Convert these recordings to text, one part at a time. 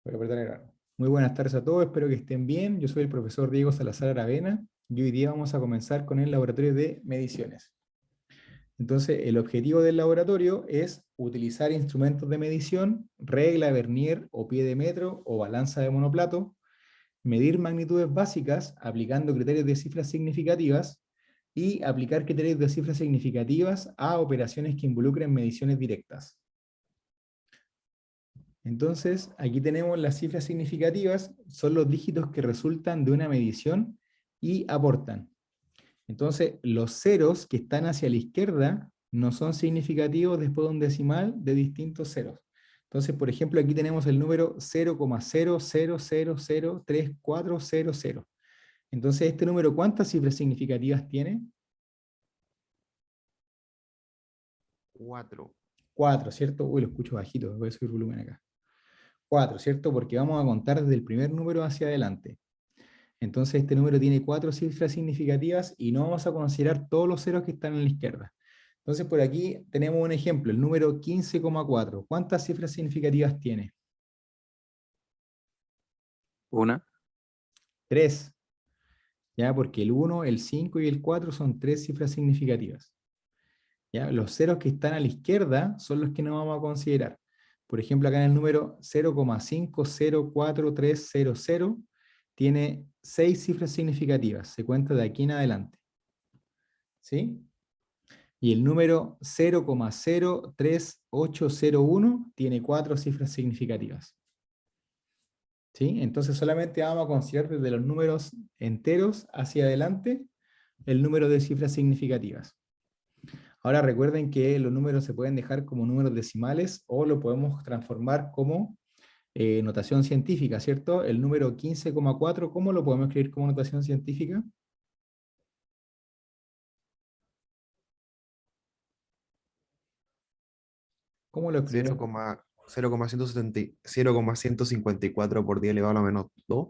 Voy a apretar el grano. Muy buenas tardes a todos, espero que estén bien. Yo soy el profesor Diego Salazar Aravena y hoy día vamos a comenzar con el laboratorio de mediciones. Entonces, el objetivo del laboratorio es utilizar instrumentos de medición, regla, vernier o pie de metro o balanza de monoplato, medir magnitudes básicas aplicando criterios de cifras significativas y aplicar criterios de cifras significativas a operaciones que involucren mediciones directas. Entonces, aquí tenemos las cifras significativas, son los dígitos que resultan de una medición y aportan. Entonces, los ceros que están hacia la izquierda no son significativos después de un decimal de distintos ceros. Entonces, por ejemplo, aquí tenemos el número 0,00003400. Entonces, ¿este número cuántas cifras significativas tiene? 4. 4, ¿cierto? Uy, lo escucho bajito, voy a subir volumen acá. 4, ¿cierto? Porque vamos a contar desde el primer número hacia adelante. Entonces este número tiene 4 cifras significativas y no vamos a considerar todos los ceros que están en la izquierda. Entonces por aquí tenemos un ejemplo, el número 15,4. ¿Cuántas cifras significativas tiene? Una. 3. ¿Ya? Porque el 1, el 5 y el 4 son 3 cifras significativas. ¿Ya? Los ceros que están a la izquierda son los que no vamos a considerar. Por ejemplo, acá en el número 0,504300 tiene 6 cifras significativas. Se cuenta de aquí en adelante. ¿Sí? Y el número 0,03801 tiene 4 cifras significativas. ¿Sí? Entonces solamente vamos a considerar desde los números enteros hacia adelante el número de cifras significativas. Ahora recuerden que los números se pueden dejar como números decimales o lo podemos transformar como notación científica, ¿cierto? El número 15,4, ¿cómo lo podemos escribir como notación científica? ¿Cómo lo escribimos? 0,154 por 10 elevado a la menos 2.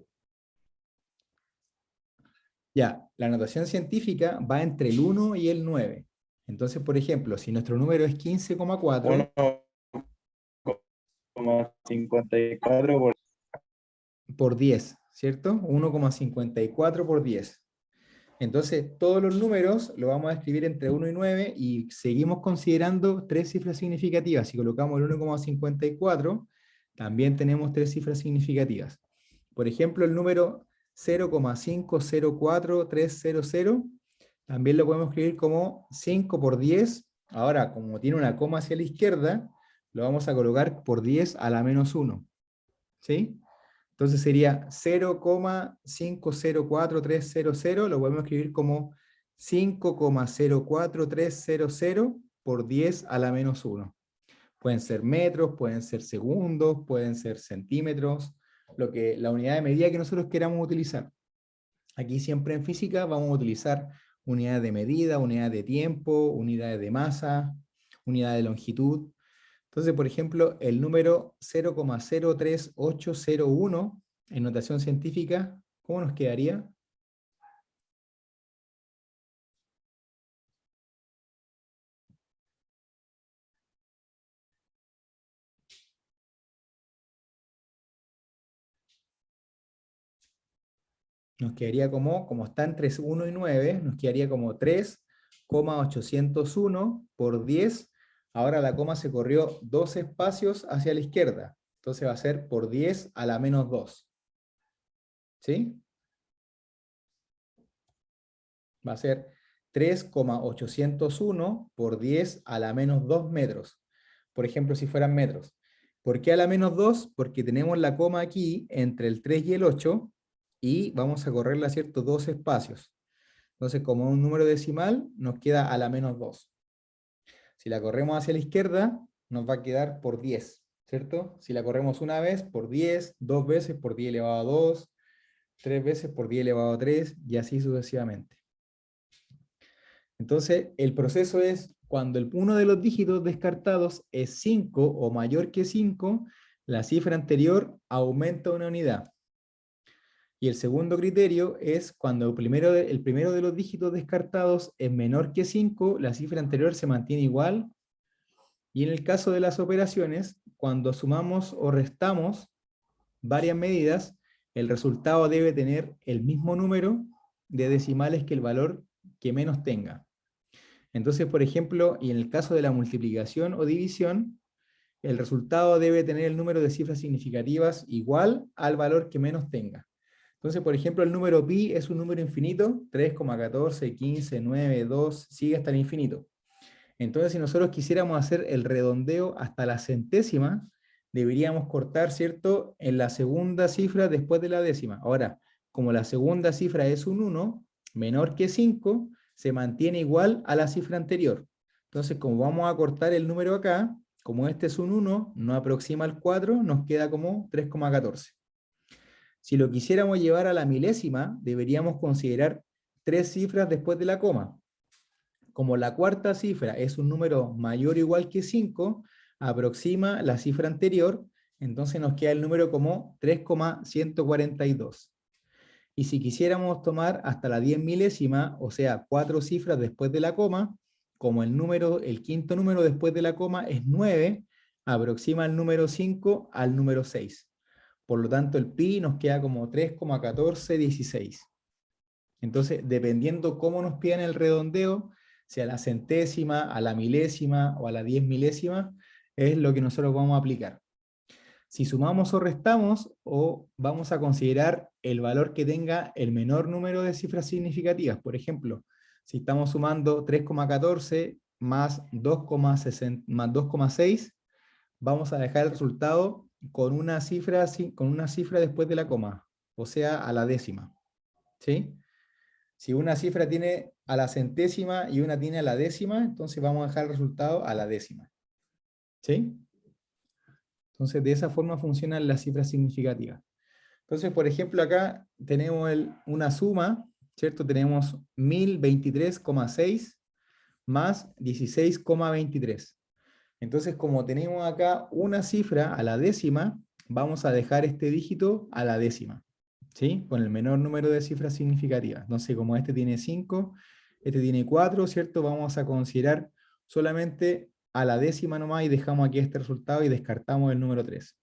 Ya, la notación científica va entre el 1 y el 9. Entonces, por ejemplo, si nuestro número es 15,4 1,54 por 10, ¿cierto? 1,54 por 10. Entonces, todos los números los vamos a escribir entre 1 y 9 y seguimos considerando 3 cifras significativas. Si colocamos el 1,54, también tenemos 3 cifras significativas. Por ejemplo, el número 0,504300 también lo podemos escribir como 5 por 10. Ahora, como tiene una coma hacia la izquierda, lo vamos a colocar por 10 a la menos 1. ¿Sí? Entonces sería 0,504300, lo podemos escribir como 5,04300 por 10 a la menos 1. Pueden ser metros, pueden ser segundos, pueden ser centímetros, la unidad de medida que nosotros queramos utilizar. Aquí siempre en física vamos a utilizar unidades de medida, unidades de tiempo, unidades de masa, unidades de longitud. Entonces, por ejemplo, el número 0,03801 en notación científica, ¿cómo nos quedaría? Nos quedaría como está entre 1 y 9, nos quedaría como 3,801 por 10. Ahora la coma se corrió 2 espacios hacia la izquierda. Entonces va a ser por 10 a la menos 2. ¿Sí? Va a ser 3,801 por 10 a la menos 2 metros. Por ejemplo, si fueran metros. ¿Por qué a la menos 2? Porque tenemos la coma aquí entre el 3 y el 8 y vamos a correrla, ¿cierto? 2 espacios. Entonces, como un número decimal, nos queda a la menos 2. Si la corremos hacia la izquierda, nos va a quedar por 10, ¿cierto? Si la corremos una vez, por 10, dos veces por 10 elevado a 2, tres veces por 10 elevado a 3, y así sucesivamente. Entonces, el proceso es cuando uno de los dígitos descartados es 5 o mayor que 5, la cifra anterior aumenta una unidad. Y el segundo criterio es cuando el primero de los dígitos descartados es menor que 5, la cifra anterior se mantiene igual. Y en el caso de las operaciones, cuando sumamos o restamos varias medidas, el resultado debe tener el mismo número de decimales que el valor que menos tenga. Entonces, por ejemplo, y en el caso de la multiplicación o división, el resultado debe tener el número de cifras significativas igual al valor que menos tenga. Entonces, por ejemplo, el número pi es un número infinito, 3,14, 15, 9, 2, sigue hasta el infinito. Entonces, si nosotros quisiéramos hacer el redondeo hasta la centésima, deberíamos cortar, ¿cierto?, en la segunda cifra después de la décima. Ahora, como la segunda cifra es un 1, menor que 5, se mantiene igual a la cifra anterior. Entonces, como vamos a cortar el número acá, como este es un 1, no aproxima al 4, nos queda como 3,14. Si lo quisiéramos llevar a la milésima, deberíamos considerar 3 cifras después de la coma. Como la cuarta cifra es un número mayor o igual que 5, aproxima la cifra anterior, entonces nos queda el número como 3,142. Y si quisiéramos tomar hasta la 10 milésima, o sea, 4 cifras después de la coma, como el quinto número después de la coma es 9, aproxima el número 5 al número 6. Por lo tanto, el pi nos queda como 3,1416. Entonces, dependiendo cómo nos piden el redondeo, si a la centésima, a la milésima o a la 10 milésima, es lo que nosotros vamos a aplicar. Si sumamos o restamos, o vamos a considerar el valor que tenga el menor número de cifras significativas. Por ejemplo, si estamos sumando 3,14 más 2,6, vamos a dejar el resultado con una cifra después de la coma, o sea, a la décima. ¿Sí? Si una cifra tiene a la centésima y una tiene a la décima, entonces vamos a dejar el resultado a la décima. ¿Sí? Entonces, de esa forma funcionan las cifras significativas. Entonces, por ejemplo, acá tenemos una suma, ¿cierto? Tenemos 1023,6 más 16,23. Entonces, como tenemos acá una cifra a la décima, vamos a dejar este dígito a la décima, ¿sí? Con el menor número de cifras significativas. Entonces, como este tiene 5, este tiene 4, ¿cierto? Vamos a considerar solamente a la décima nomás y dejamos aquí este resultado y descartamos el número 3.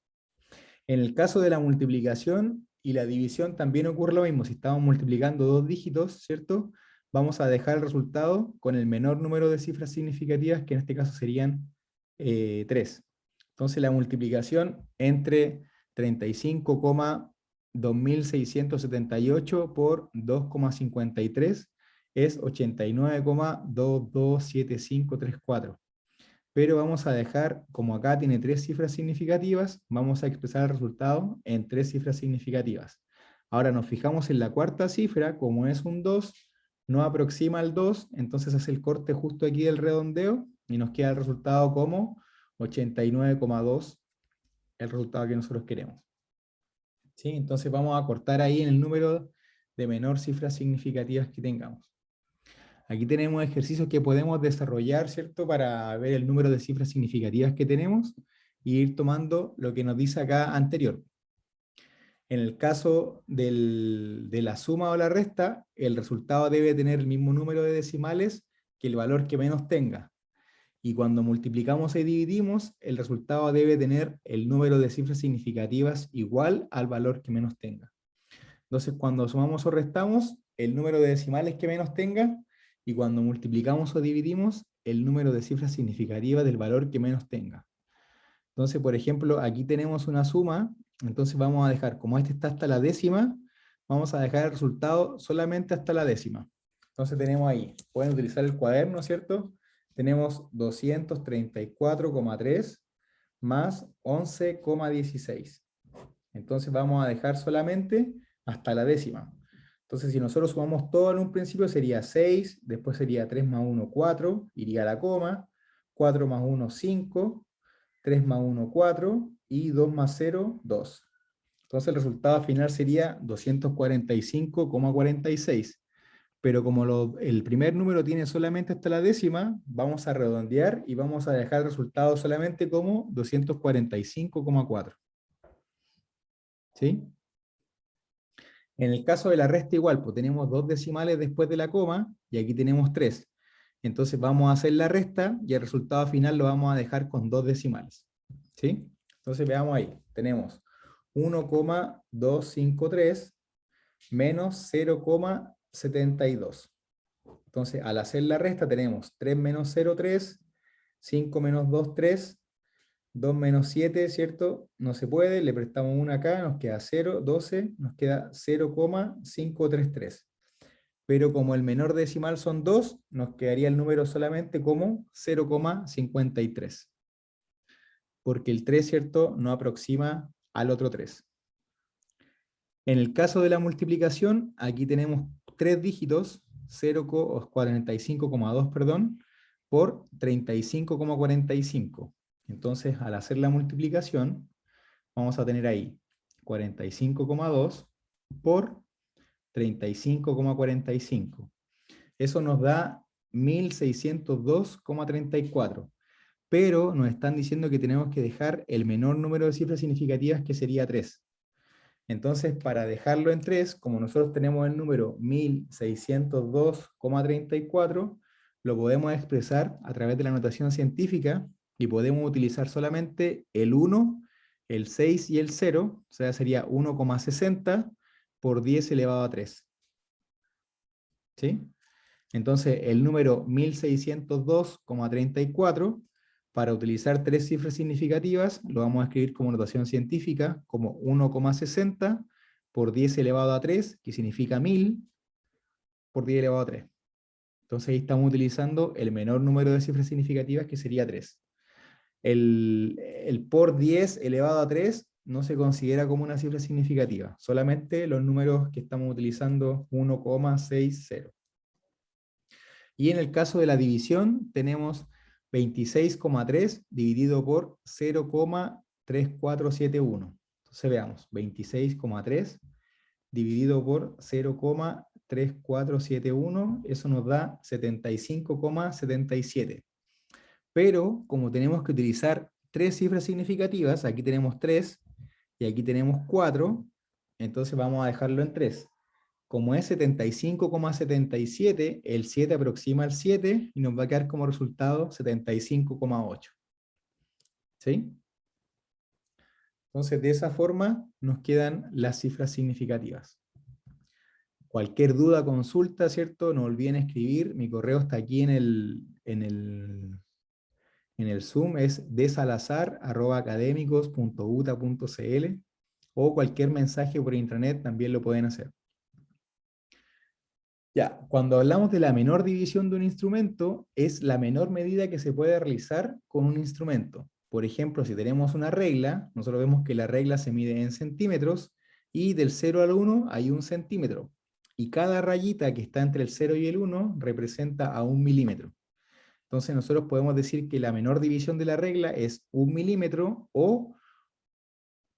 En el caso de la multiplicación y la división también ocurre lo mismo. Si estamos multiplicando dos dígitos, ¿cierto? Vamos a dejar el resultado con el menor número de cifras significativas, que en este caso serían 3. Entonces la multiplicación entre 35,2678 por 2,53 es 89,227534. Pero vamos a dejar, como acá tiene 3 cifras significativas, vamos a expresar el resultado en 3 cifras significativas. Ahora nos fijamos en la cuarta cifra, como es un 2, no aproxima al 2, entonces hace el corte justo aquí del redondeo, y nos queda el resultado como 89,2, el resultado que nosotros queremos. ¿Sí? Entonces vamos a cortar ahí en el número de menor cifras significativas que tengamos. Aquí tenemos ejercicios que podemos desarrollar, ¿cierto? Para ver el número de cifras significativas que tenemos e ir tomando lo que nos dice acá anterior. En el caso de la suma o la resta, el resultado debe tener el mismo número de decimales que el valor que menos tenga. Y cuando multiplicamos y dividimos, el resultado debe tener el número de cifras significativas igual al valor que menos tenga. Entonces, cuando sumamos o restamos, el número de decimales que menos tenga, y cuando multiplicamos o dividimos, el número de cifras significativas del valor que menos tenga. Entonces, por ejemplo, aquí tenemos una suma, entonces vamos a dejar, como este está hasta la décima, vamos a dejar el resultado solamente hasta la décima. Entonces tenemos ahí, pueden utilizar el cuaderno, ¿cierto? Tenemos 234,3 más 11,16. Entonces vamos a dejar solamente hasta la décima. Entonces, si nosotros sumamos todo en un principio, sería 6, después sería 3 más 1, 4, iría a la coma, 4 más 1, 5, 3 más 1, 4, y 2 más 0, 2. Entonces el resultado final sería 245,46. Pero como el primer número tiene solamente hasta la décima, vamos a redondear y vamos a dejar el resultado solamente como 245,4. ¿Sí? En el caso de la resta igual, pues tenemos 2 decimales después de la coma, y aquí tenemos 3. Entonces vamos a hacer la resta, y el resultado final lo vamos a dejar con 2 decimales. ¿Sí? Entonces veamos ahí, tenemos 1,253 menos 0,72. Entonces, al hacer la resta tenemos 3 menos 0, 3, 5 menos 2, 3, 2 menos 7, ¿cierto? No se puede, le prestamos 1 acá, nos queda 0, 12, nos queda 0,533. Pero como el menor decimal son 2, nos quedaría el número solamente como 0,53. Porque el 3, ¿cierto?, no aproxima al otro 3. En el caso de la multiplicación, aquí tenemos 3 dígitos, 45,2, perdón, por 35,45. Entonces, al hacer la multiplicación, vamos a tener ahí 45,2 por 35,45. Eso nos da 1602,34. Pero nos están diciendo que tenemos que dejar el menor número de cifras significativas, que sería 3. Entonces, para dejarlo en 3, como nosotros tenemos el número 1602,34, lo podemos expresar a través de la notación científica y podemos utilizar solamente el 1, el 6 y el 0, o sea, sería 1,60 por 10 elevado a 3. ¿Sí? Entonces, el número 1602,34, para utilizar 3 cifras significativas, lo vamos a escribir como notación científica, como 1,60 por 10 elevado a 3, que significa 1000, por 10 elevado a 3. Entonces ahí estamos utilizando el menor número de cifras significativas, que sería 3. El por 10 elevado a 3 no se considera como una cifra significativa, solamente los números que estamos utilizando, 1,60. Y en el caso de la división, tenemos 26,3 dividido por 0,3471. Entonces veamos, 26,3 dividido por 0,3471, eso nos da 75,77. Pero como tenemos que utilizar 3 cifras significativas, aquí tenemos 3 y aquí tenemos 4, entonces vamos a dejarlo en 3. Como es 75,77, el 7 aproxima al 7 y nos va a quedar como resultado 75,8. ¿Sí? Entonces, de esa forma nos quedan las cifras significativas. Cualquier duda, consulta, ¿cierto? No olviden escribir. Mi correo está aquí en el Zoom, es desalazar@academicos.uta.cl, o cualquier mensaje por internet también lo pueden hacer. Ya, cuando hablamos de la menor división de un instrumento, es la menor medida que se puede realizar con un instrumento. Por ejemplo, si tenemos una regla, nosotros vemos que la regla se mide en centímetros, y del 0 al 1 hay 1 centímetro. Y cada rayita que está entre el 0 y el 1 representa a 1 milímetro. Entonces nosotros podemos decir que la menor división de la regla es 1 milímetro, o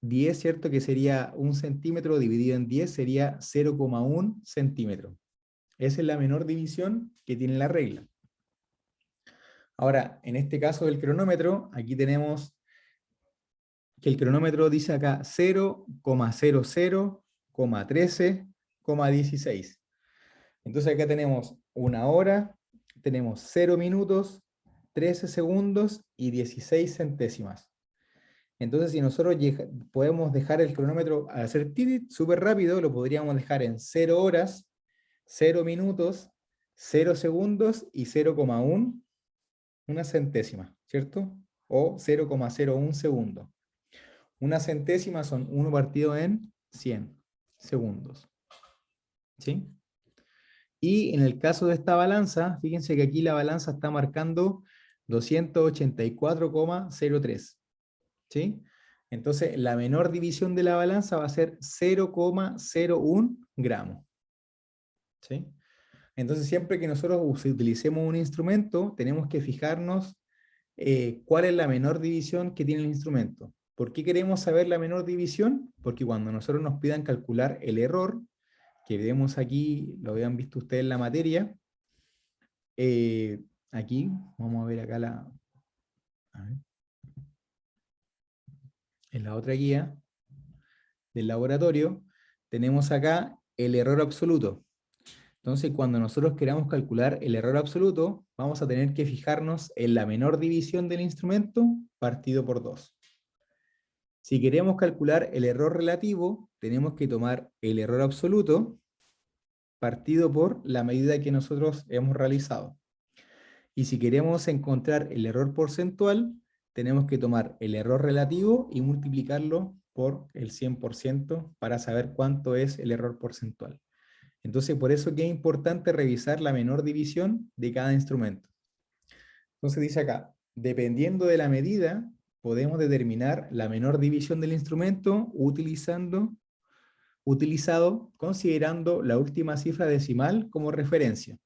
10, ¿cierto? Que sería 1 centímetro dividido en 10, sería 0,1 centímetro. Esa es la menor división que tiene la regla. Ahora, en este caso del cronómetro, aquí tenemos que el cronómetro dice acá 0,00,13,16. Entonces acá tenemos 1 hora, tenemos 0 minutos, 13 segundos y 16 centésimas. Entonces, si nosotros podemos dejar el cronómetro al hacer tirit súper rápido, lo podríamos dejar en 0 horas, 0 minutos, 0 segundos y 0,1, una centésima, ¿cierto? O 0,01 segundo. Una centésima son 1 partido en 100 segundos. ¿Sí? Y en el caso de esta balanza, fíjense que aquí la balanza está marcando 284,03. ¿Sí? Entonces, la menor división de la balanza va a ser 0,01 gramos. ¿Sí? Entonces, siempre que nosotros utilicemos un instrumento, tenemos que fijarnos cuál es la menor división que tiene el instrumento. ¿Por qué queremos saber la menor división? Porque cuando nosotros nos pidan calcular el error, que vemos aquí, lo habían visto ustedes en la materia, aquí, vamos a ver acá a ver, en la otra guía del laboratorio, tenemos acá el error absoluto. Entonces, cuando nosotros queramos calcular el error absoluto, vamos a tener que fijarnos en la menor división del instrumento partido por 2. Si queremos calcular el error relativo, tenemos que tomar el error absoluto partido por la medida que nosotros hemos realizado. Y si queremos encontrar el error porcentual, tenemos que tomar el error relativo y multiplicarlo por el 100% para saber cuánto es el error porcentual. Entonces, por eso que es importante revisar la menor división de cada instrumento. Entonces dice acá, dependiendo de la medida, podemos determinar la menor división del instrumento utilizado considerando la última cifra decimal como referencia.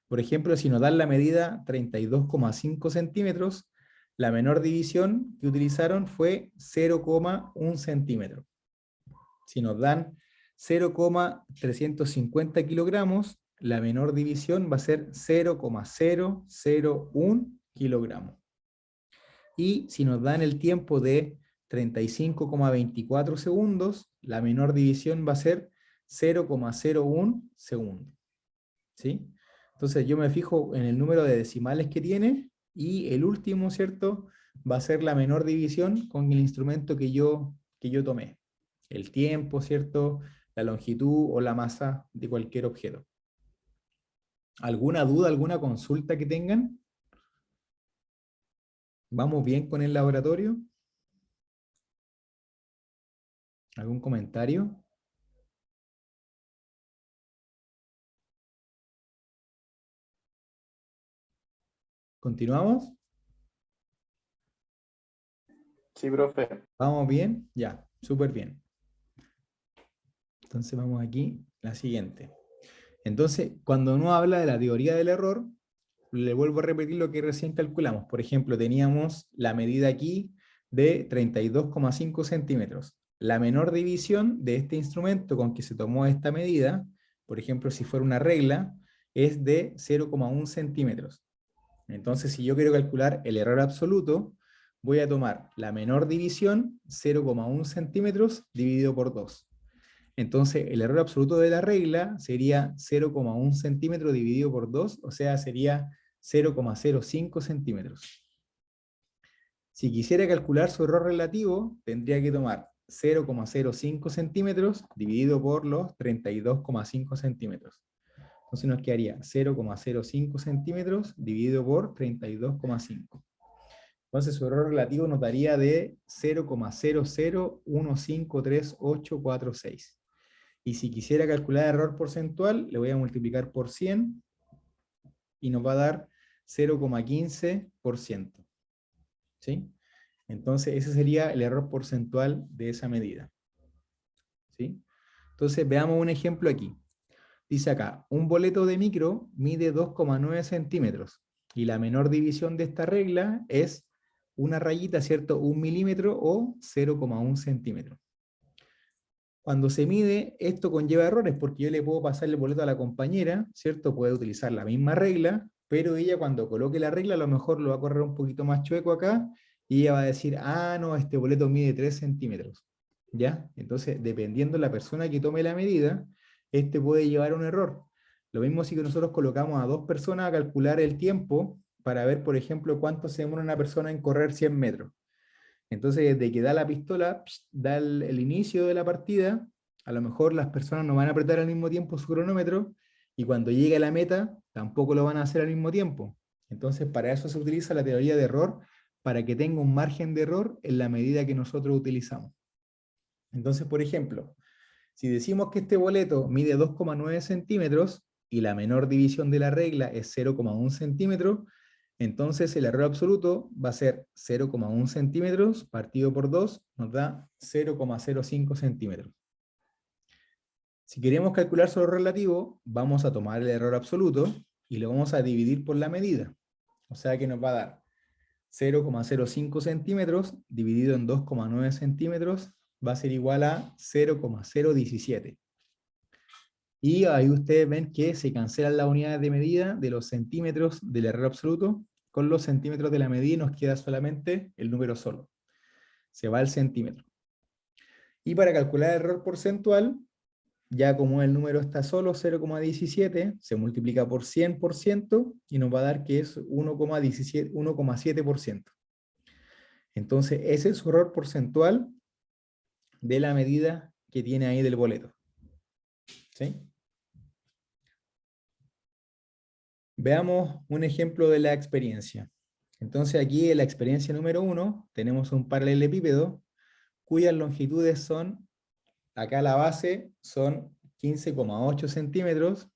Por ejemplo, si nos dan la medida 32,5 centímetros, la menor división que utilizaron fue 0,1 centímetro. Si nos dan 0,350 kilogramos, la menor división va a ser 0,001 kilogramos. Y si nos dan el tiempo de 35,24 segundos, la menor división va a ser 0,01 segundos. ¿Sí? Entonces yo me fijo en el número de decimales que tiene y el último, ¿cierto? Va a ser la menor división con el instrumento que yo tomé. El tiempo, ¿cierto? La longitud o la masa de cualquier objeto. ¿Alguna duda, alguna consulta que tengan? ¿Vamos bien con el laboratorio? ¿Algún comentario? ¿Continuamos? Sí, profe. ¿Vamos bien? Ya, súper bien. Entonces vamos aquí, la siguiente. Entonces, cuando uno habla de la teoría del error, le vuelvo a repetir lo que recién calculamos. Por ejemplo, teníamos la medida aquí de 32,5 centímetros. La menor división de este instrumento con que se tomó esta medida, por ejemplo, si fuera una regla, es de 0,1 centímetros. Entonces, si yo quiero calcular el error absoluto, voy a tomar la menor división, 0,1 centímetros, dividido por 2. Entonces, el error absoluto de la regla sería 0,1 centímetro dividido por 2, o sea, sería 0,05 centímetros. Si quisiera calcular su error relativo, tendría que tomar 0,05 centímetros dividido por los 32,5 centímetros. Entonces nos quedaría 0,05 centímetros dividido por 32,5. Entonces su error relativo nos daría de 0,00153846. Y si quisiera calcular error porcentual, le voy a multiplicar por 100 y nos va a dar 0,15%. ¿Sí? Entonces ese sería el error porcentual de esa medida. ¿Sí? Entonces veamos un ejemplo aquí. Dice acá, un boleto de micro mide 2,9 centímetros y la menor división de esta regla es una rayita, ¿cierto? 1 milímetro o 0,1 centímetro. Cuando se mide, esto conlleva errores porque yo le puedo pasar el boleto a la compañera, ¿cierto? Puede utilizar la misma regla, pero ella cuando coloque la regla a lo mejor lo va a correr un poquito más chueco acá y ella va a decir, ah, no, este boleto mide 3 centímetros. ¿Ya? Entonces, dependiendo de la persona que tome la medida, este puede llevar a un error. Lo mismo si que nosotros colocamos a 2 personas a calcular el tiempo para ver, por ejemplo, cuánto se demora una persona en correr 100 metros. Entonces, desde que da la pistola, da el inicio de la partida, a lo mejor las personas no van a apretar al mismo tiempo su cronómetro, y cuando llegue a la meta, tampoco lo van a hacer al mismo tiempo. Entonces, para eso se utiliza la teoría de error, para que tenga un margen de error en la medida que nosotros utilizamos. Entonces, por ejemplo, si decimos que este boleto mide 2,9 centímetros, y la menor división de la regla es 0,1 centímetro, entonces el error absoluto va a ser 0,1 centímetros partido por 2, nos da 0,05 centímetros. Si queremos calcular su error relativo, vamos a tomar el error absoluto y lo vamos a dividir por la medida. O sea que nos va a dar 0,05 centímetros dividido en 2,9 centímetros va a ser igual a 0,017. Y ahí ustedes ven que se cancelan las unidades de medida de los centímetros del error absoluto con los centímetros de la medida y nos queda solamente el número solo. Se va el centímetro. Y para calcular el error porcentual, ya como el número está solo, 0,17, se multiplica por 100% y nos va a dar que es 1,7%. Entonces ese es su error porcentual de la medida que tiene ahí del boleto. ¿Sí? Veamos un ejemplo de la experiencia. Entonces aquí en la experiencia número 1 tenemos un paralelepípedo cuyas longitudes son, acá la base son 15,8 centímetros,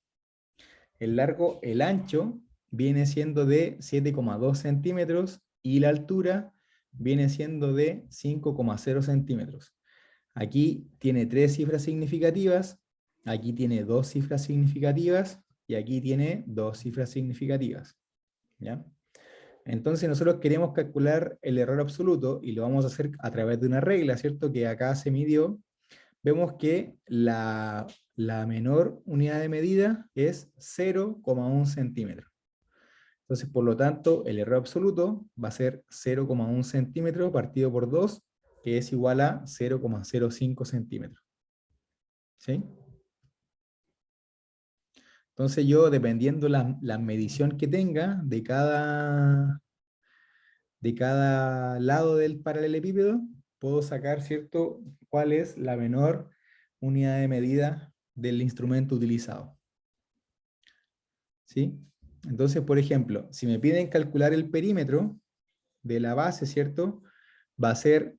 el ancho viene siendo de 7,2 centímetros y la altura viene siendo de 5,0 centímetros. Aquí tiene 3 cifras significativas, aquí tiene 2 cifras significativas y aquí tiene 2 cifras significativas. ¿Ya? Entonces nosotros queremos calcular el error absoluto y lo vamos a hacer a través de una regla, ¿cierto? Que acá se midió. Vemos que la menor unidad de medida es 0,1 centímetro. Entonces, por lo tanto, el error absoluto va a ser 0,1 centímetro partido por 2, que es igual a 0,05 centímetros. ¿Sí? Entonces yo, dependiendo la medición que tenga de cada lado del paralelepípedo, puedo sacar, ¿cierto?, cuál es la menor unidad de medida del instrumento utilizado. ¿Sí? Entonces, por ejemplo, si me piden calcular el perímetro de la base, ¿cierto?, va a ser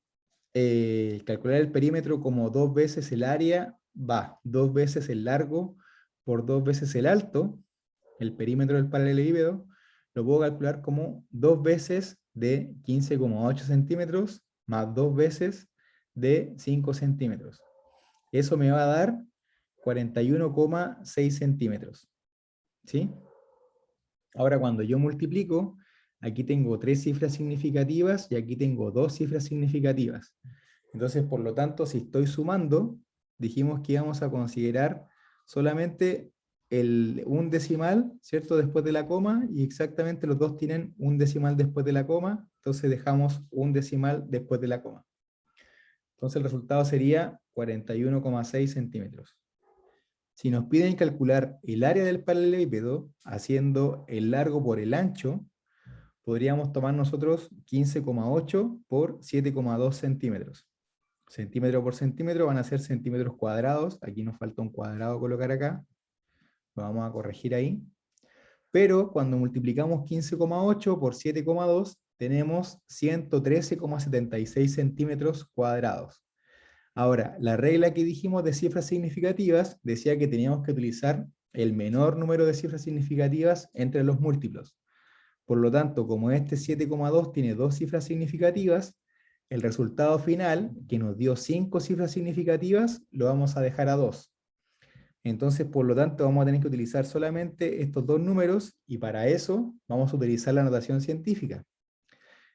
calcular el perímetro como 2 veces el área, 2 veces el largo por 2 veces el alto, el perímetro del paralelepípedo, lo puedo calcular como 2 veces de 15,8 centímetros más 2 veces de 5 centímetros. Eso me va a dar 41,6 centímetros. ¿Sí? Ahora cuando yo multiplico, aquí tengo 3 cifras significativas y aquí tengo 2 cifras significativas. Entonces, por lo tanto, si estoy sumando, dijimos que íbamos a considerar solamente un decimal, ¿cierto?, después de la coma, y exactamente los dos tienen un decimal después de la coma, entonces dejamos un decimal después de la coma. Entonces el resultado sería 41,6 centímetros. Si nos piden calcular el área del paralelepípedo, haciendo el largo por el ancho, podríamos tomar nosotros 15,8 por 7,2 centímetros. Centímetro por centímetro van a ser centímetros cuadrados. Aquí nos falta un cuadrado colocar acá. Lo vamos a corregir ahí. Pero cuando multiplicamos 15,8 por 7,2, tenemos 113,76 centímetros cuadrados. Ahora, la regla que dijimos de cifras significativas decía que teníamos que utilizar el menor número de cifras significativas entre los múltiplos. Por lo tanto, como este 7,2 tiene 2 cifras significativas, el resultado final, que nos dio 5 cifras significativas, lo vamos a dejar a 2. Entonces, por lo tanto, vamos a tener que utilizar solamente estos dos números, y para eso vamos a utilizar la notación científica.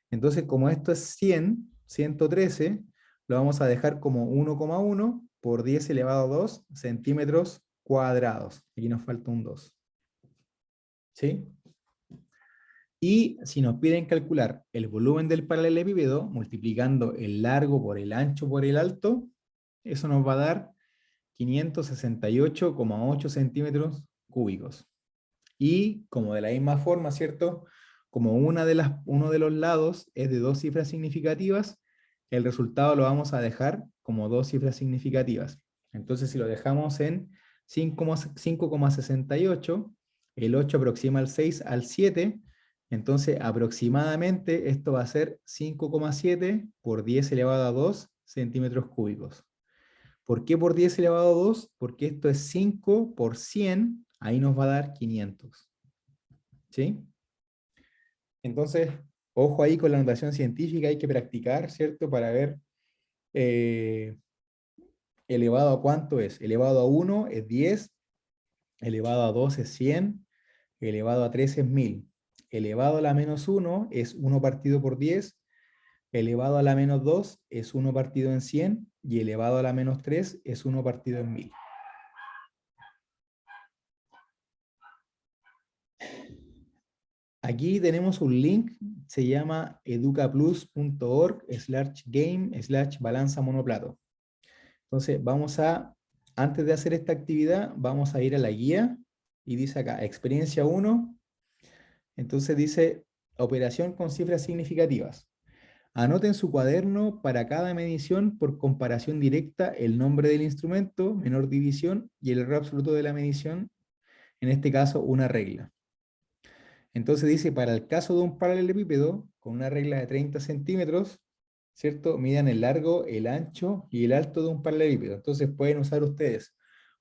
Entonces, como esto es 100, 113, lo vamos a dejar como 1,1 por 10 elevado a 2 centímetros cuadrados. Aquí nos falta un 2. ¿Sí? Y si nos piden calcular el volumen del paralelepípedo, multiplicando el largo por el ancho por el alto, eso nos va a dar 568,8 centímetros cúbicos. Y como de la misma forma, ¿cierto?, como uno de los lados es de 2 cifras significativas, el resultado lo vamos a dejar como 2 cifras significativas. Entonces, si lo dejamos en 5,68, el 8 aproxima al 6 al 7, entonces aproximadamente esto va a ser 5,7 por 10 elevado a 2 centímetros cúbicos. ¿Por qué por 10 elevado a 2? Porque esto es 5 por 100, ahí nos va a dar 500. ¿Sí? Entonces, ojo ahí con la notación científica, hay que practicar, ¿cierto? Para ver elevado a cuánto es. Elevado a 1 es 10, elevado a 2 es 100, elevado a 3 es 1000. Elevado a la menos 1 es 1 partido por 10, elevado a la menos 2 es 1 partido en 100, y elevado a la menos 3 es 1 partido en 1000. Aquí tenemos un link, se llama educaplus.org/game/balanza monoplato. Entonces antes de hacer esta actividad, vamos a ir a la guía, y dice acá, experiencia 1, entonces dice, operación con cifras significativas. Anote en su cuaderno para cada medición por comparación directa el nombre del instrumento, menor división y el error absoluto de la medición, en este caso una regla. Entonces dice, para el caso de un paralelepípedo, con una regla de 30 centímetros, ¿cierto? Midan el largo, el ancho y el alto de un paralelepípedo. Entonces pueden usar ustedes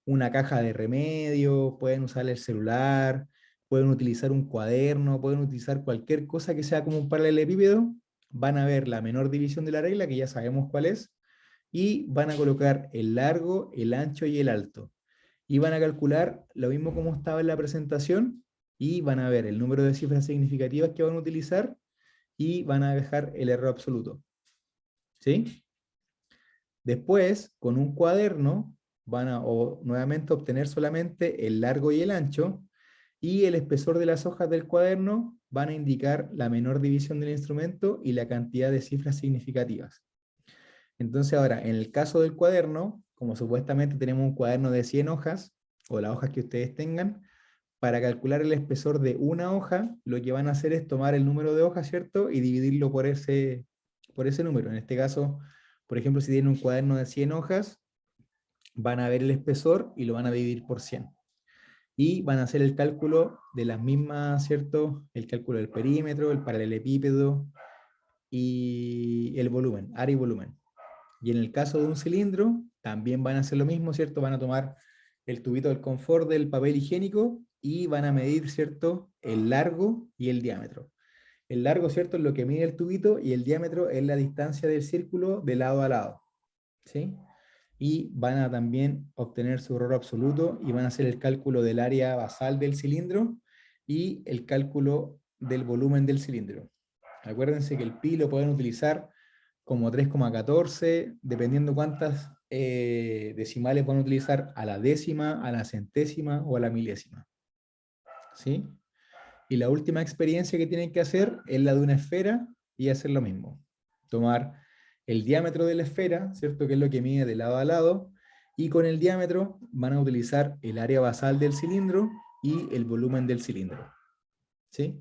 una caja de remedio, pueden usar el celular, pueden utilizar un cuaderno, pueden utilizar cualquier cosa que sea como un paralelepípedo. Van a ver la menor división de la regla, que ya sabemos cuál es, y van a colocar el largo, el ancho y el alto. Y van a calcular lo mismo como estaba en la presentación, y van a ver el número de cifras significativas que van a utilizar, y van a dejar el error absoluto. ¿Sí? Después, con un cuaderno, van a nuevamente obtener solamente el largo y el ancho, y el espesor de las hojas del cuaderno van a indicar la menor división del instrumento y la cantidad de cifras significativas. Entonces ahora, en el caso del cuaderno, como supuestamente tenemos un cuaderno de 100 hojas, o las hojas que ustedes tengan, para calcular el espesor de una hoja, lo que van a hacer es tomar el número de hojas, ¿cierto? Y dividirlo por ese número. En este caso, por ejemplo, si tienen un cuaderno de 100 hojas, van a ver el espesor y lo van a dividir por 100. Y van a hacer el cálculo de las mismas, ¿cierto? El cálculo del perímetro, el paralelepípedo y el volumen, área y volumen. Y en el caso de un cilindro, también van a hacer lo mismo, ¿cierto? Van a tomar el tubito del confort del papel higiénico y van a medir, ¿cierto? El largo y el diámetro. El largo, ¿cierto? Es lo que mide el tubito y el diámetro es la distancia del círculo de lado a lado. ¿Sí? Y van a también obtener su error absoluto y van a hacer el cálculo del área basal del cilindro y el cálculo del volumen del cilindro. Acuérdense que el pi lo pueden utilizar como 3,14, dependiendo cuántas decimales van a utilizar, a la décima, a la centésima o a la milésima. ¿Sí? Y la última experiencia que tienen que hacer es la de una esfera y hacer lo mismo. Tomar el diámetro de la esfera, ¿cierto? Que es lo que mide de lado a lado, y con el diámetro van a utilizar el área basal del cilindro y el volumen del cilindro. ¿Sí?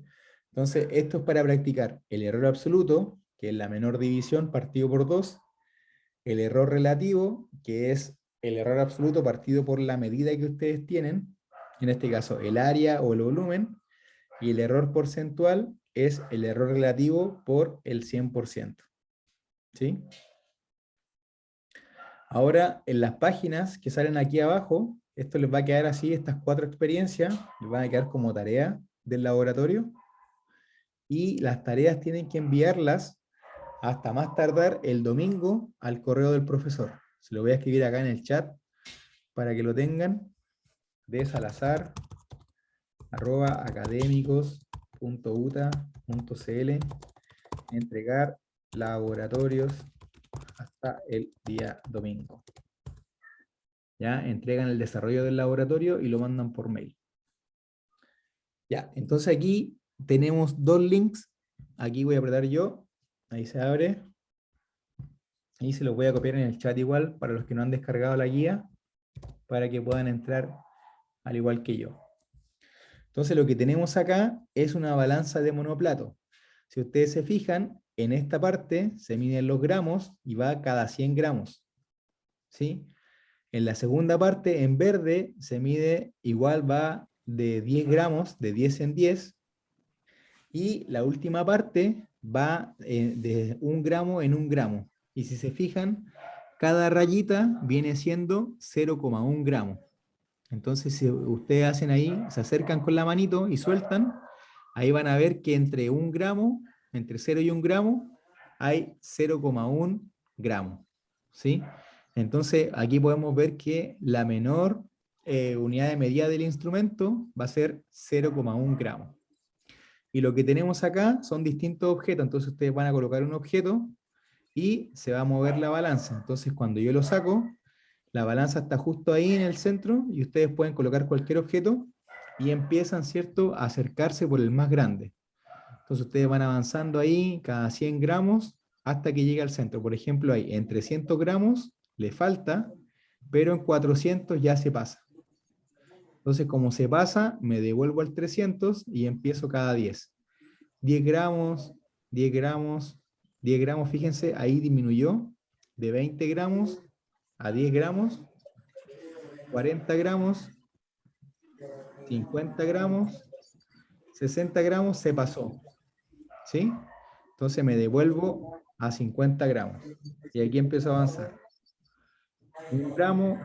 Entonces, esto es para practicar el error absoluto, que es la menor división partido por 2, el error relativo, que es el error absoluto partido por la medida que ustedes tienen, en este caso el área o el volumen, y el error porcentual es el error relativo por el 100%. ¿Sí? Ahora, en las páginas que salen aquí abajo, esto les va a quedar así, estas 4 experiencias, les van a quedar como tarea del laboratorio, y las tareas tienen que enviarlas hasta más tardar el domingo al correo del profesor. Se lo voy a escribir acá en el chat para que lo tengan, de salazar@academicos.uta.cl, entregar laboratorios hasta el día domingo. Ya, entregan el desarrollo del laboratorio y lo mandan por mail. Ya, entonces aquí tenemos 2 links. Aquí voy a apretar yo, ahí se abre. Y se los voy a copiar en el chat igual, para los que no han descargado la guía, para que puedan entrar al igual que yo. Entonces lo que tenemos acá es una balanza de monoplato. Si ustedes se fijan, en esta parte se miden los gramos y va cada 100 gramos. ¿Sí? En la segunda parte, en verde, se mide igual, va de 10 gramos, de 10 en 10. Y la última parte va de 1 gramo en 1 gramo. Y si se fijan, cada rayita viene siendo 0,1 gramo. Entonces, si ustedes hacen ahí, se acercan con la manito y sueltan, ahí van a ver que entre 1 gramo, entre 0 y 1 gramo, hay 0,1 gramo. ¿Sí? Entonces, aquí podemos ver que la menor unidad de medida del instrumento va a ser 0,1 gramo. Y lo que tenemos acá son distintos objetos, entonces ustedes van a colocar un objeto y se va a mover la balanza. Entonces cuando yo lo saco, la balanza está justo ahí en el centro y ustedes pueden colocar cualquier objeto y empiezan, ¿cierto?, a acercarse por el más grande. Entonces ustedes van avanzando ahí cada 100 gramos hasta que llegue al centro. Por ejemplo, ahí en 300 gramos le falta, pero en 400 ya se pasa. Entonces, como se pasa, me devuelvo al 300 y empiezo cada 10. 10 gramos, 10 gramos, 10 gramos, fíjense, ahí disminuyó de 20 gramos a 10 gramos, 40 gramos, 50 gramos, 60 gramos, se pasó. ¿Sí? Entonces me devuelvo a 50 gramos. Y aquí empiezo a avanzar. 1 gramo,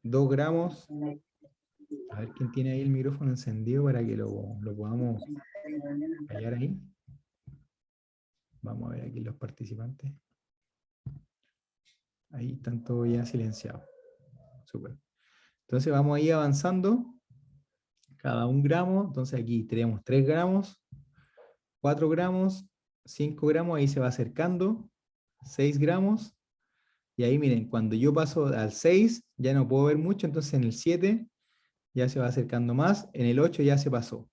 2 gramos. A ver quién tiene ahí el micrófono encendido para que lo podamos callar ahí. Vamos a ver aquí los participantes. Ahí están todos ya silenciados. Súper. Entonces vamos a ir avanzando. Cada 1 gramo. Entonces aquí tenemos 3 gramos, 4 gramos, 5 gramos. Ahí se va acercando. 6 gramos. Y ahí miren, cuando yo paso al 6, ya no puedo ver mucho. Entonces en el 7 ya se va acercando más. En el 8 ya se pasó.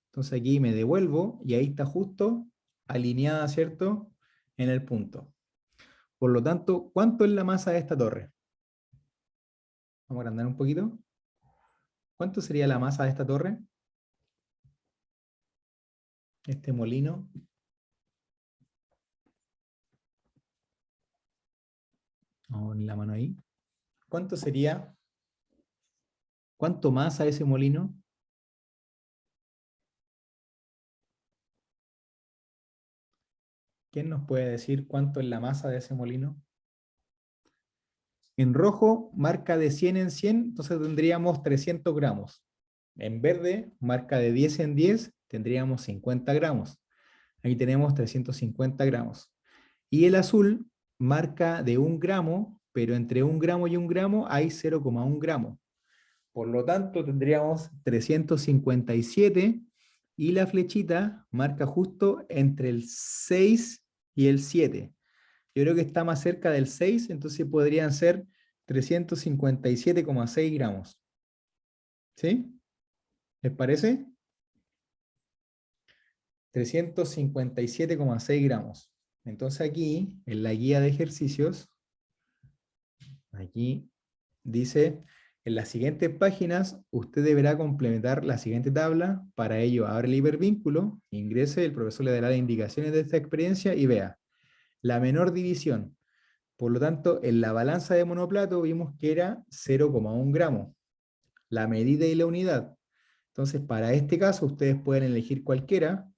Entonces aquí me devuelvo y ahí está justo alineada, ¿cierto? En el punto. Por lo tanto, ¿cuánto es la masa de esta torre? Vamos a agrandar un poquito. ¿Cuánto sería la masa de esta torre? Este molino. Vamos a poner la mano ahí. ¿Cuánto sería? ¿Cuánto masa ese molino? ¿Quién nos puede decir cuánto es la masa de ese molino? En rojo, marca de 100 en 100, entonces tendríamos 300 gramos. En verde, marca de 10 en 10, tendríamos 50 gramos. Ahí tenemos 350 gramos. Y el azul, marca de 1 gramo, pero entre 1 gramo y 1 gramo hay 0,1 gramo. Por lo tanto, tendríamos 357 y la flechita marca justo entre el 6 y el 7. Yo creo que está más cerca del 6, entonces podrían ser 357,6 gramos. ¿Sí? ¿Les parece? 357,6 gramos. Entonces aquí, en la guía de ejercicios, aquí dice, en las siguientes páginas, usted deberá complementar la siguiente tabla. Para ello, abre el hipervínculo, ingrese, el profesor le dará las indicaciones de esta experiencia y vea. La menor división. Por lo tanto, en la balanza de monoplato vimos que era 0,1 gramo. La medida y la unidad. Entonces, para este caso, ustedes pueden elegir cualquiera.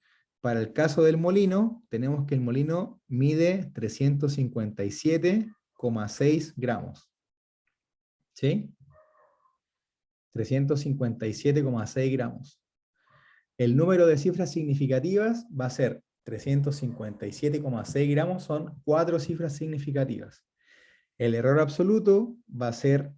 Para el caso del molino, tenemos que el molino mide 357,6 gramos. ¿Sí? 357,6 gramos. El número de cifras significativas va a ser 357,6 gramos, son 4 cifras significativas. El error absoluto va a ser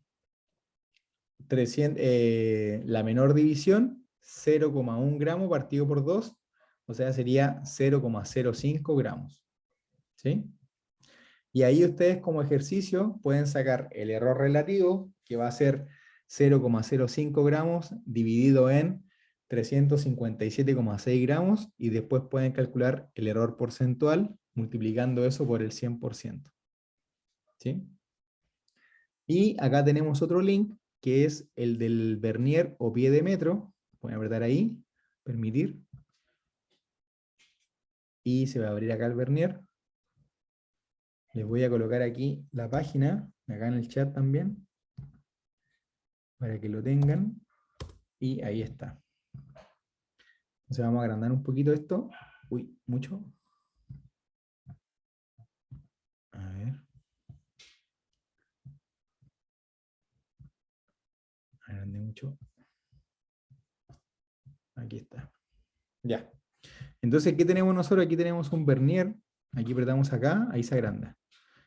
la menor división, 0,1 gramo partido por 2, o sea, sería 0,05 gramos. ¿Sí? Y ahí ustedes como ejercicio pueden sacar el error relativo, que va a ser 0,05 gramos dividido en 357,6 gramos, y después pueden calcular el error porcentual multiplicando eso por el 100%. ¿Sí? Y acá tenemos otro link, que es el del vernier o pie de metro. Voy a apretar ahí, permitir. Y se va a abrir acá el vernier. Les voy a colocar aquí la página, acá en el chat también, para que lo tengan. Y ahí está. Entonces vamos a agrandar un poquito esto. Uy, mucho. A ver. Agrandé mucho. Aquí está. Ya. Entonces, ¿qué tenemos nosotros? Aquí tenemos un vernier. Aquí apretamos acá, ahí se agranda.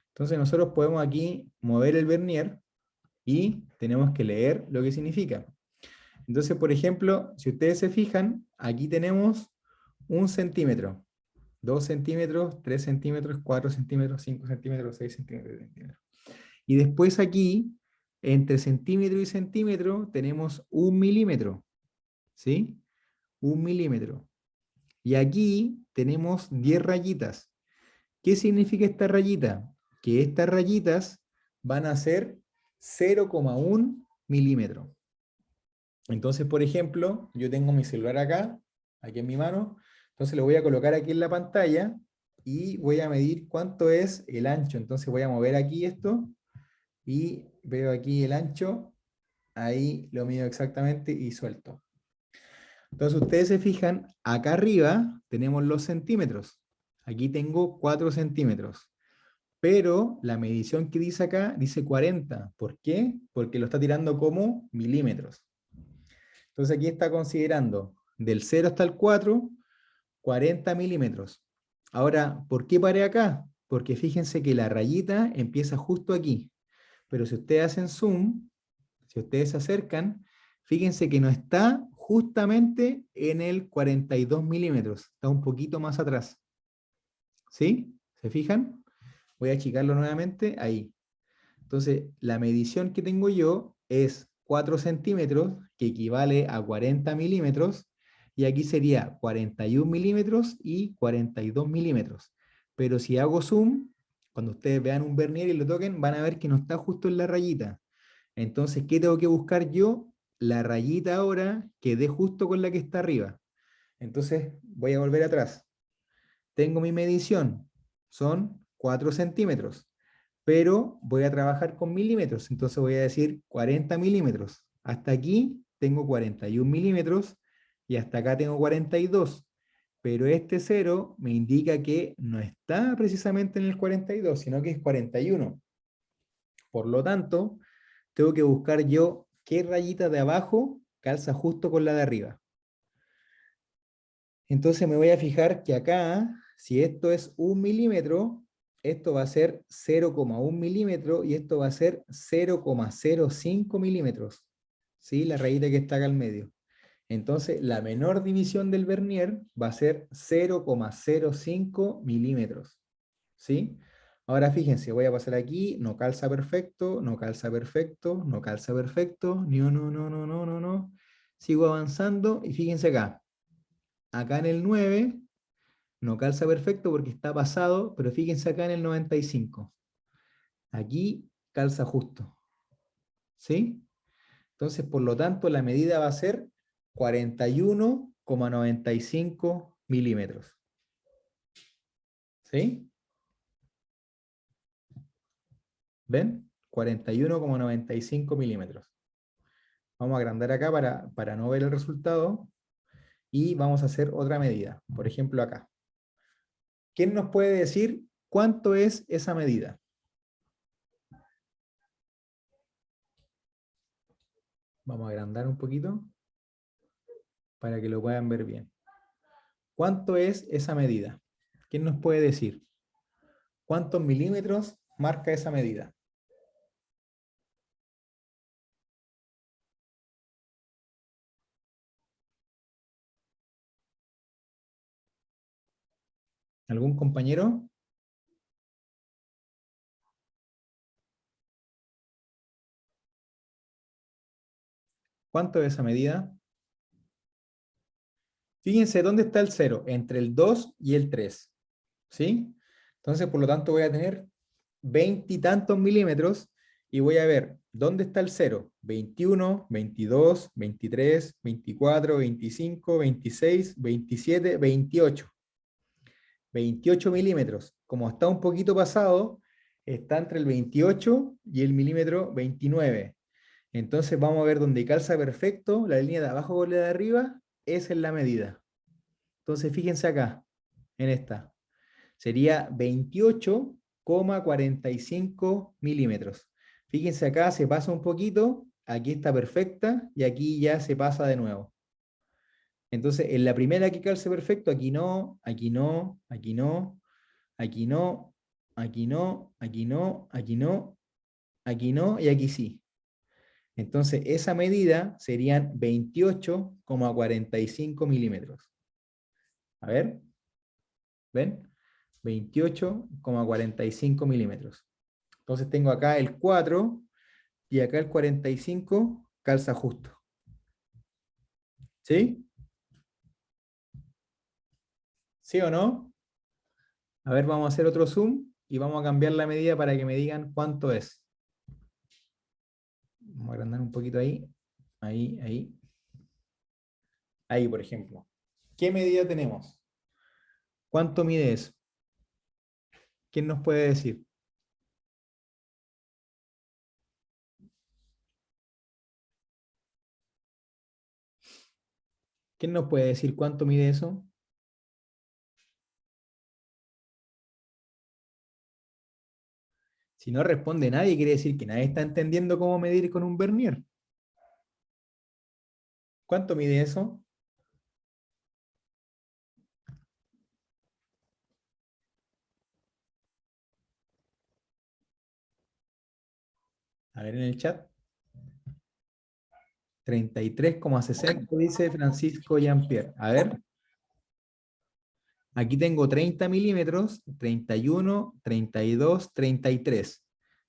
Entonces nosotros podemos aquí mover el vernier y tenemos que leer lo que significa. Entonces, por ejemplo, si ustedes se fijan, aquí tenemos 1 centímetro, 2 centímetros, 3 centímetros, 4 centímetros, 5 centímetros, 6 centímetros, y después aquí, entre centímetro y centímetro, tenemos 1 milímetro, ¿sí? 1 milímetro. Y aquí tenemos 10 rayitas. ¿Qué significa esta rayita? Que estas rayitas van a ser 0,1 milímetro. Entonces, por ejemplo, yo tengo mi celular acá, aquí en mi mano, entonces lo voy a colocar aquí en la pantalla, y voy a medir cuánto es el ancho. Entonces voy a mover aquí esto y veo aquí el ancho, ahí lo mido exactamente y suelto. Entonces ustedes se fijan, acá arriba tenemos los centímetros. Aquí tengo 4 centímetros. Pero la medición que dice acá dice 40. ¿Por qué? Porque lo está tirando como milímetros. Entonces aquí está considerando del 0 hasta el 4, 40 milímetros. Ahora, ¿por qué paré acá? Porque fíjense que la rayita empieza justo aquí. Pero si ustedes hacen zoom, si ustedes se acercan, fíjense que no está justamente en el 42 milímetros. Está un poquito más atrás. ¿Sí? ¿Se fijan? Voy a achicarlo nuevamente, ahí. Entonces, la medición que tengo yo es 4 centímetros, que equivale a 40 milímetros, y aquí sería 41 milímetros y 42 milímetros. Pero si hago zoom, cuando ustedes vean un vernier y lo toquen, van a ver que no está justo en la rayita. Entonces, ¿qué tengo que buscar yo? La rayita ahora que dé justo con la que está arriba. Entonces, voy a volver atrás. Tengo mi medición, son 4 centímetros, pero voy a trabajar con milímetros, entonces voy a decir 40 milímetros. Hasta aquí tengo 41 milímetros y hasta acá tengo 42, pero este 0 me indica que no está precisamente en el 42, sino que es 41. Por lo tanto, tengo que buscar yo qué rayita de abajo calza justo con la de arriba. Entonces me voy a fijar que acá, si esto es 1 milímetro, esto va a ser 0,1 milímetro y esto va a ser 0,05 milímetros. ¿Sí? La rayita que está acá al medio. Entonces la menor división del vernier va a ser 0,05 milímetros. ¿Sí? Ahora fíjense, voy a pasar aquí, no calza perfecto, no calza perfecto, no calza perfecto, no, no, no, no, no, no, no. Sigo avanzando y fíjense acá. Acá en el 9 no calza perfecto porque está pasado, pero fíjense acá en el 95. Aquí calza justo. ¿Sí? Entonces, por lo tanto, la medida va a ser 41,95 milímetros. ¿Sí? ¿Ven? 41,95 milímetros. Vamos a agrandar acá para no ver el resultado. Y vamos a hacer otra medida. Por ejemplo, acá. ¿Quién nos puede decir cuánto es esa medida? Vamos a agrandar un poquito para que lo puedan ver bien. ¿Cuánto es esa medida? ¿Quién nos puede decir? ¿Cuántos milímetros marca esa medida? ¿Algún compañero? ¿Cuánto es esa medida? Fíjense dónde está el 0, entre el 2 y el 3. ¿Sí? Entonces, por lo tanto, voy a tener 20 y tantos milímetros y voy a ver dónde está el 0. 21, 22, 23, 24, 25, 26, 27, 28. 28 milímetros. Como está un poquito pasado, está entre el 28 y el milímetro 29. Entonces vamos a ver dónde calza perfecto, la línea de abajo con la de arriba, esa es la medida. Entonces fíjense acá, en esta. Sería 28,45 milímetros. Fíjense acá, se pasa un poquito, aquí está perfecta y aquí ya se pasa de nuevo. Entonces, en la primera que calce perfecto, aquí no, aquí no, aquí no, aquí no, aquí no, aquí no, aquí no, aquí no y aquí sí. Entonces, esa medida serían 28,45 milímetros. A ver, ¿ven? 28,45 milímetros. Entonces tengo acá el 4 y acá el 45 calza justo. ¿Sí? ¿Sí o no? A ver, vamos a hacer otro zoom y vamos a cambiar la medida para que me digan cuánto es. Vamos a agrandar un poquito ahí. Ahí, ahí. Ahí, por ejemplo. ¿Qué medida tenemos? ¿Cuánto mide eso? ¿Quién nos puede decir? ¿Quién nos puede decir cuánto mide eso? Si no responde nadie, quiere decir que nadie está entendiendo cómo medir con un vernier. ¿Cuánto mide eso? A ver en el chat. 33,60 dice Francisco Jean-Pierre. A ver. Aquí tengo 30 milímetros, 31, 32, 33.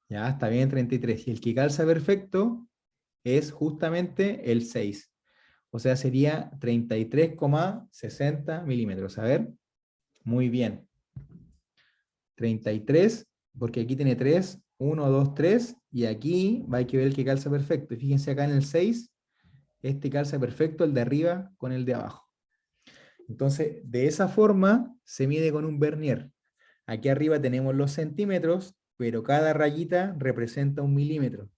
Ya, está bien 33. Y el que calza perfecto es justamente el 6. O sea, sería 33,60 milímetros. A ver. Muy bien. 33, porque aquí tiene 3, 1, 2, 3, y aquí va a que ver el que calza perfecto. Y fíjense acá en el 6, este calza perfecto el de arriba con el de abajo. Entonces, de esa forma se mide con un vernier. Aquí arriba tenemos los centímetros, pero cada rayita representa un milímetro.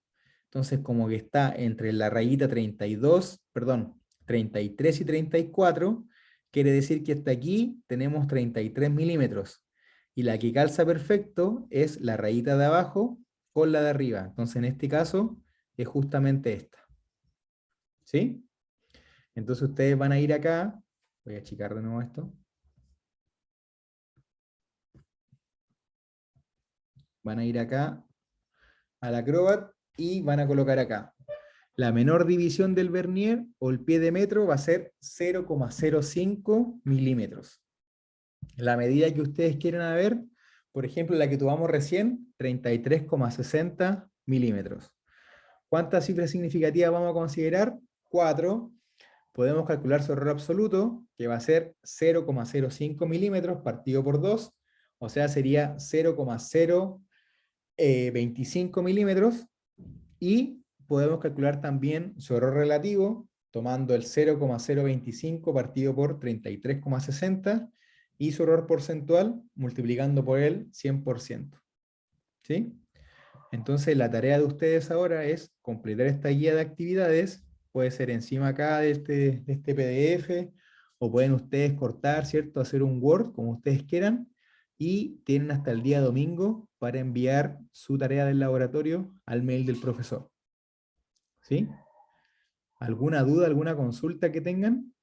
Entonces, como que está entre la rayita 32, perdón, 33 y 34, quiere decir que hasta aquí tenemos 33 milímetros. Y la que calza perfecto es la rayita de abajo con la de arriba. Entonces, en este caso, es justamente esta. ¿Sí? Entonces, ustedes van a ir acá. Voy a achicar de nuevo esto. Van a ir acá al Acrobat y van a colocar acá. La menor división del vernier o el pie de metro va a ser 0,05 milímetros. La medida que ustedes quieren ver, por ejemplo, la que tomamos recién, 33,60 milímetros. ¿Cuántas cifras significativas vamos a considerar? 4. Podemos calcular su error absoluto, que va a ser 0,05 milímetros partido por 2, o sea, sería 0,025 milímetros, y podemos calcular también su error relativo, tomando el 0,025 partido por 33,60 y su error porcentual multiplicando por el 100%. ¿Sí? Entonces la tarea de ustedes ahora es completar esta guía de actividades, puede ser encima acá de este PDF, o pueden ustedes cortar, ¿cierto? Hacer un Word, como ustedes quieran, y tienen hasta el día domingo para enviar su tarea del laboratorio al mail del profesor. ¿Sí? ¿Alguna duda, alguna consulta que tengan?